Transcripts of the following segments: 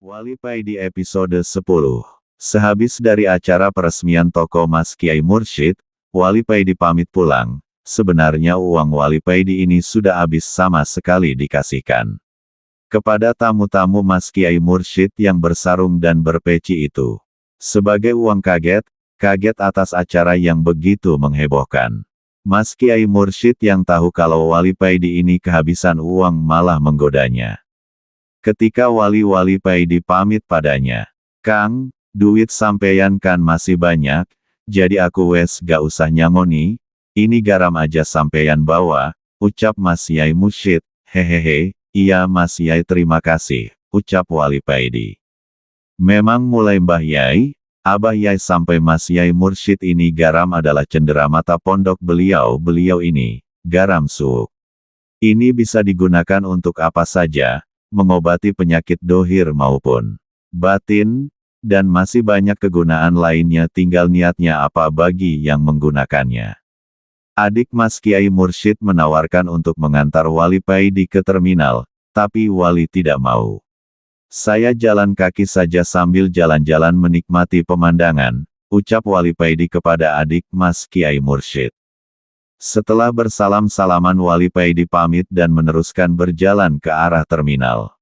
Wali Paidi episode 10. Sehabis dari acara peresmian toko Mas Kiai Mursyid, Wali Paidi pamit pulang. Sebenarnya uang Wali Paidi ini sudah habis sama sekali dikasihkan kepada tamu-tamu Mas Kiai Mursyid yang bersarung dan berpeci itu. Sebagai uang kaget atas acara yang begitu menghebohkan. Mas Kiai Mursyid yang tahu kalau Wali Paidi ini kehabisan uang malah menggodanya. Ketika Wali Paidi pamit padanya, "Kang, duit sampeyan kan masih banyak, jadi aku wes gak usah nyangoni, ini garam aja sampeyan bawa," ucap Mas Yai Mursyid. "Hehehe, iya Mas Yai, terima kasih," ucap Wali Paidi. Memang mulai Mbah Yai, Abah Yai sampai Mas Yai Mursyid ini garam adalah cenderamata pondok beliau ini, garam suuk. Ini bisa digunakan untuk apa saja, mengobati penyakit dohir maupun batin, dan masih banyak kegunaan lainnya, tinggal niatnya apa bagi yang menggunakannya. Adik Mas Kiai Mursyid menawarkan untuk mengantar Wali Paidi ke terminal, tapi Wali tidak mau. "Saya jalan kaki saja sambil jalan-jalan menikmati pemandangan," ucap Wali Paidi kepada adik Mas Kiai Mursyid. Setelah bersalam-salaman Wali Paidi pamit dan meneruskan berjalan ke arah terminal.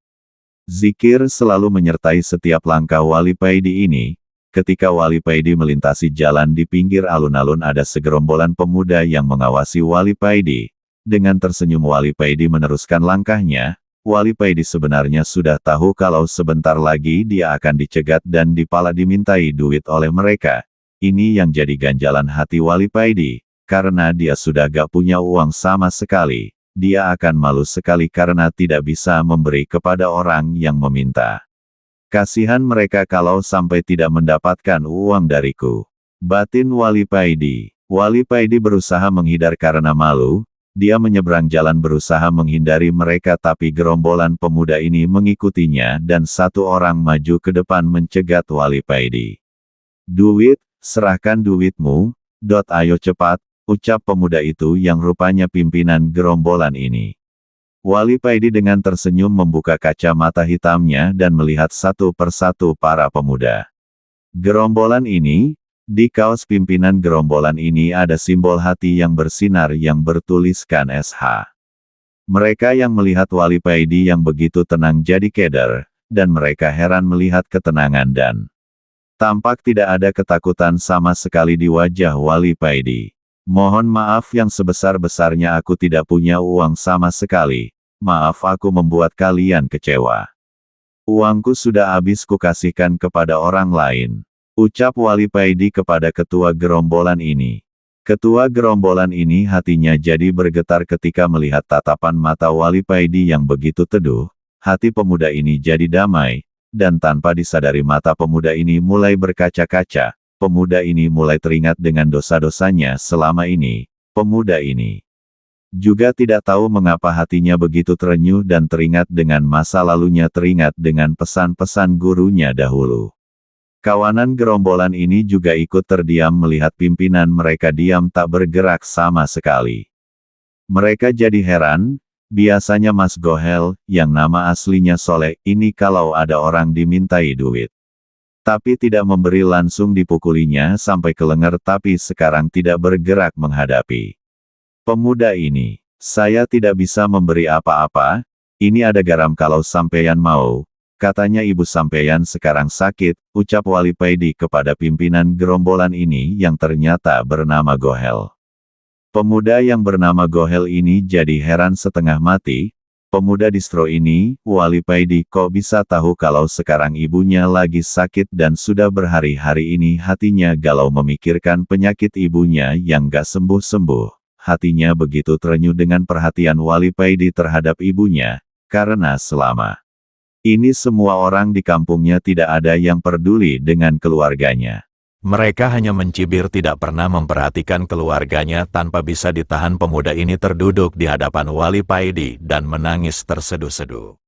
Zikir selalu menyertai setiap langkah Wali Paidi ini. Ketika Wali Paidi melintasi jalan di pinggir alun-alun, ada segerombolan pemuda yang mengawasi Wali Paidi. Dengan tersenyum Wali Paidi meneruskan langkahnya. Wali Paidi sebenarnya sudah tahu kalau sebentar lagi dia akan dicegat dan dipala dimintai duit oleh mereka. Ini yang jadi ganjalan hati Wali Paidi. Karena dia sudah gak punya uang sama sekali, dia akan malu sekali karena tidak bisa memberi kepada orang yang meminta. "Kasihan mereka kalau sampai tidak mendapatkan uang dariku," batin Wali Paidi. Wali Paidi berusaha menghindar karena malu, dia menyeberang jalan berusaha menghindari mereka, tapi gerombolan pemuda ini mengikutinya dan satu orang maju ke depan mencegat Wali Paidi. "Duit, serahkan duitmu, ayo cepat," ucap pemuda itu yang rupanya pimpinan gerombolan ini. Wali Paidi dengan tersenyum membuka kacamata hitamnya dan melihat satu persatu para pemuda. Gerombolan ini, di kaos pimpinan gerombolan ini ada simbol hati yang bersinar yang bertuliskan SH. Mereka yang melihat Wali Paidi yang begitu tenang jadi keder, dan mereka heran melihat ketenangan dan tampak tidak ada ketakutan sama sekali di wajah Wali Paidi. "Mohon maaf yang sebesar-besarnya, aku tidak punya uang sama sekali. Maaf aku membuat kalian kecewa. Uangku sudah habis kukasihkan kepada orang lain," ucap Wali Paidi kepada ketua gerombolan ini. Ketua gerombolan ini hatinya jadi bergetar ketika melihat tatapan mata Wali Paidi yang begitu teduh. Hati pemuda ini jadi damai, dan tanpa disadari mata pemuda ini mulai berkaca-kaca. Pemuda ini mulai teringat dengan dosa-dosanya selama ini. Pemuda ini juga tidak tahu mengapa hatinya begitu terenyuh dan teringat dengan masa lalunya, teringat dengan pesan-pesan gurunya dahulu. Kawanan gerombolan ini juga ikut terdiam melihat pimpinan mereka diam tak bergerak sama sekali. Mereka jadi heran, biasanya Mas Gohel, yang nama aslinya Soleh, ini kalau ada orang dimintai duit, tapi tidak memberi langsung dipukulinya sampai ke leher, tapi sekarang tidak bergerak menghadapi pemuda ini. "Saya tidak bisa memberi apa-apa, ini ada garam kalau sampeyan mau, katanya ibu sampeyan sekarang sakit," ucap Wali Paidi kepada pimpinan gerombolan ini yang ternyata bernama Gohel. Pemuda yang bernama Gohel ini jadi heran setengah mati. Pemuda distro ini, Wali Paidi kok bisa tahu kalau sekarang ibunya lagi sakit dan sudah berhari-hari ini hatinya galau memikirkan penyakit ibunya yang gak sembuh-sembuh. Hatinya begitu terenyuh dengan perhatian Wali Paidi terhadap ibunya, karena selama ini semua orang di kampungnya tidak ada yang peduli dengan keluarganya. Mereka hanya mencibir, tidak pernah memperhatikan keluarganya. Tanpa bisa ditahan, pemuda ini terduduk di hadapan Wali Paidi dan menangis terseduh-seduh.